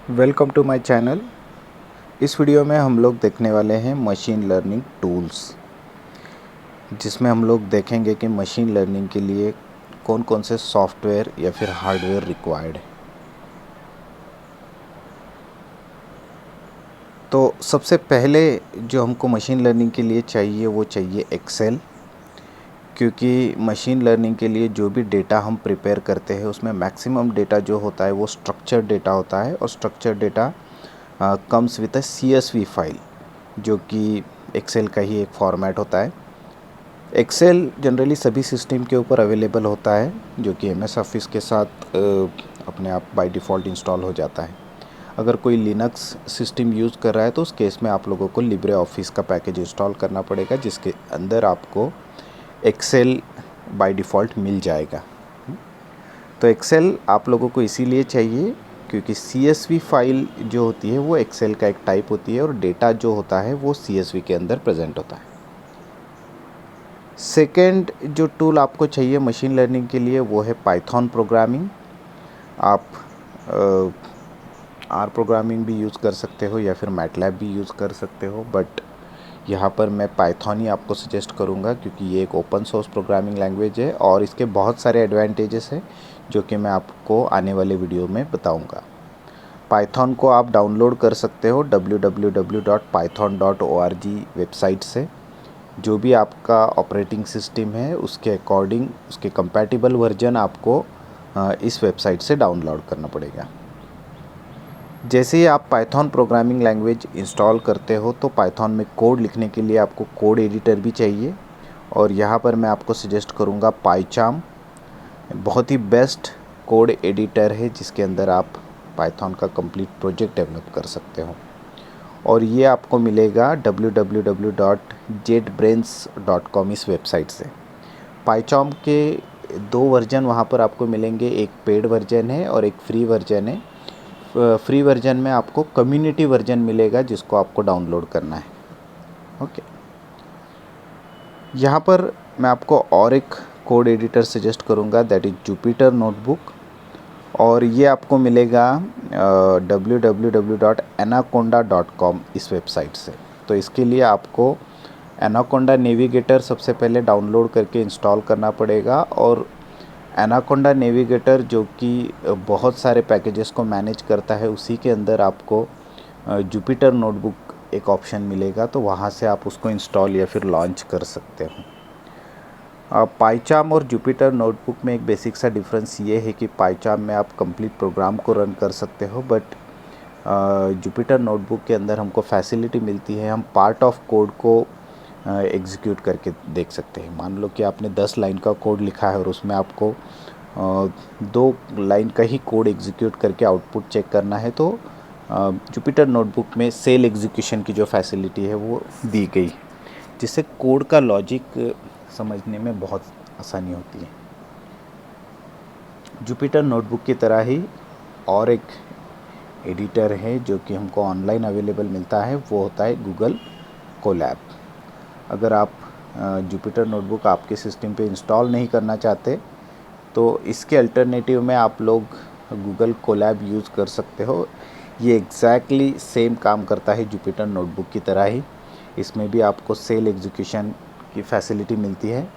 Welcome to my channel. इस video में हम लोग देखने वाले हैं मशीन लर्निंग टूल्स, जिसमें हम लोग देखेंगे कि मशीन लर्निंग के लिए कौन कौन से सॉफ्टवेयर या फिर हार्डवेयर रिक्वायर्ड है। तो सबसे पहले जो हमको मशीन लर्निंग के लिए चाहिए वो चाहिए एक्सेल, क्योंकि मशीन लर्निंग के लिए जो भी डेटा हम प्रिपेयर करते हैं उसमें मैक्सिमम डेटा जो होता है वो स्ट्रक्चर्ड डेटा होता है, और structured data comes with a CSV file, जो कि एक्सेल का ही एक फॉर्मेट होता है। एक्सेल जनरली सभी सिस्टम के ऊपर अवेलेबल होता है, जो कि MS ऑफिस के साथ अपने आप बाय डिफ़ॉल्ट इंस्टॉल हो जाता है। अगर कोई लिनक्स सिस्टम यूज़ कर रहा है तो उस केस में आप लोगों को लिब्रे ऑफिस का पैकेज इंस्टॉल करना पड़ेगा, जिसके अंदर आपको एक्सेल बाय डिफ़ॉल्ट मिल जाएगा। तो एक्सेल आप लोगों को इसीलिए चाहिए क्योंकि CSV फाइल जो होती है वो एक्सेल का एक टाइप होती है, और डेटा जो होता है वो CSV के अंदर प्रेजेंट होता है। सेकेंड जो टूल आपको चाहिए मशीन लर्निंग के लिए वो है पाइथन प्रोग्रामिंग। आप आर प्रोग्रामिंग भी यूज़ कर सकते हो या फिर मैटलैब भी यूज़ कर सकते हो, बट यहाँ पर मैं पाइथन ही आपको सजेस्ट करूँगा क्योंकि ये एक ओपन सोर्स प्रोग्रामिंग लैंग्वेज है और इसके बहुत सारे एडवांटेजेस हैं जो कि मैं आपको आने वाले वीडियो में बताऊँगा। पाइथन को आप डाउनलोड कर सकते हो www.python.org वेबसाइट से। जो भी आपका ऑपरेटिंग सिस्टम है उसके अकॉर्डिंग उसके कंपैटिबल वर्जन आपको इस वेबसाइट से डाउनलोड करना पड़ेगा। जैसे ही आप पाइथन प्रोग्रामिंग लैंग्वेज इंस्टॉल करते हो तो पाइथन में कोड लिखने के लिए आपको कोड एडिटर भी चाहिए, और यहाँ पर मैं आपको सजेस्ट करूँगा पाइचार्म। बहुत ही बेस्ट कोड एडिटर है जिसके अंदर आप पाइथन का कंप्लीट प्रोजेक्ट डेवलप कर सकते हो, और ये आपको मिलेगा www.jetbrains.com इस वेबसाइट से। पाइचार्म के दो वर्जन वहाँ पर आपको मिलेंगे, एक पेड वर्जन है और एक फ्री वर्जन है। फ्री वर्जन में आपको कम्युनिटी वर्जन मिलेगा जिसको आपको डाउनलोड करना है। ओके, यहाँ पर मैं आपको और एक कोड एडिटर सजेस्ट करूँगा, दैट इज़ जुपिटर नोटबुक, और ये आपको मिलेगा www.anaconda.com इस वेबसाइट से। तो इसके लिए आपको एनाकोंडा नेविगेटर सबसे पहले डाउनलोड करके इंस्टॉल करना पड़ेगा, और एनाकोंडा नेविगेटर जो कि बहुत सारे पैकेजेस को मैनेज करता है उसी के अंदर आपको जुपिटर नोटबुक एक ऑप्शन मिलेगा, तो वहाँ से आप उसको इंस्टॉल या फिर लॉन्च कर सकते हो। पाइचार्म और जुपिटर नोटबुक में एक बेसिक सा डिफरेंस ये है कि पाइचार्म में आप कंप्लीट प्रोग्राम को रन कर सकते हो, बट जुपिटर नोटबुक के अंदर हमको फैसिलिटी मिलती है, हम पार्ट ऑफ कोड को एग्जीक्यूट करके देख सकते हैं। मान लो कि आपने 10 लाइन का कोड लिखा है और उसमें आपको 2 लाइन का ही कोड एग्जीक्यूट करके आउटपुट चेक करना है, तो जुपिटर नोटबुक में सेल एग्जीक्यूशन की जो फैसिलिटी है वो दी गई, जिससे कोड का लॉजिक समझने में बहुत आसानी होती है। जुपिटर नोटबुक की तरह ही और एक एडिटर है जो कि हमको ऑनलाइन अवेलेबल मिलता है, वो होता है गूगल कोलैब। अगर आप जुपिटर नोटबुक आपके सिस्टम पे इंस्टॉल नहीं करना चाहते तो इसके अल्टरनेटिव में आप लोग गूगल कोलैब यूज़ कर सकते हो। ये एग्जैक्टली सेम काम करता है जुपिटर नोटबुक की तरह ही। इसमें भी आपको सेल एग्जीक्यूशन की फैसिलिटी मिलती है।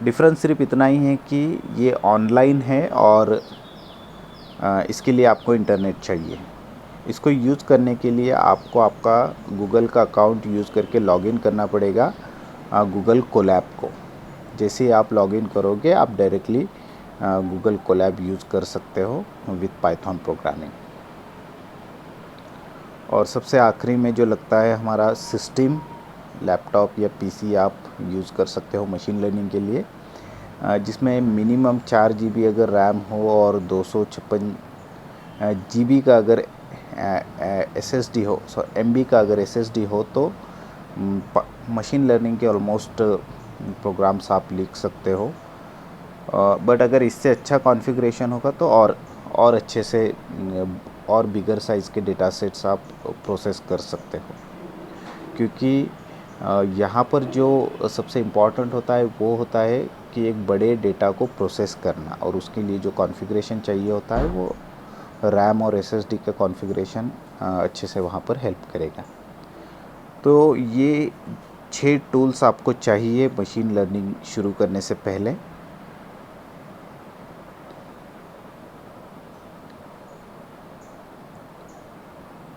डिफरेंस सिर्फ इतना ही है कि ये ऑनलाइन है और इसके लिए आपको इंटरनेट चाहिए। इसको यूज़ करने के लिए आपको आपका गूगल का अकाउंट यूज़ करके लॉगिन करना पड़ेगा गूगल कोलैब को। जैसे ही आप लॉगिन करोगे आप डायरेक्टली गूगल कोलैब यूज़ कर सकते हो विद पाइथन प्रोग्रामिंग। और सबसे आखिरी में जो लगता है हमारा सिस्टम, लैपटॉप या PC आप यूज़ कर सकते हो मशीन लर्निंग के लिए, जिसमें मिनिमम 4 GB अगर रैम हो और 256 GB का अगर SSD हो, MB का अगर SSD हो, तो मशीन लर्निंग के ऑलमोस्ट प्रोग्राम्स आप लिख सकते हो। बट अगर इससे अच्छा कॉन्फ़िगरेशन होगा तो और अच्छे से और बिगर साइज़ के डेटा सेट्स आप प्रोसेस कर सकते हो, क्योंकि यहाँ पर जो सबसे इम्पॉर्टेंट होता है वो होता है कि एक बड़े डेटा को प्रोसेस करना, और उसके लिए जो कॉन्फ़िगरेशन चाहिए होता है वो रैम और एसएसडी का कॉन्फ़िगरेशन अच्छे से वहाँ पर हेल्प करेगा। तो ये 6 टूल्स आपको चाहिए मशीन लर्निंग शुरू करने से पहले।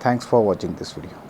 Thanks for watching this video.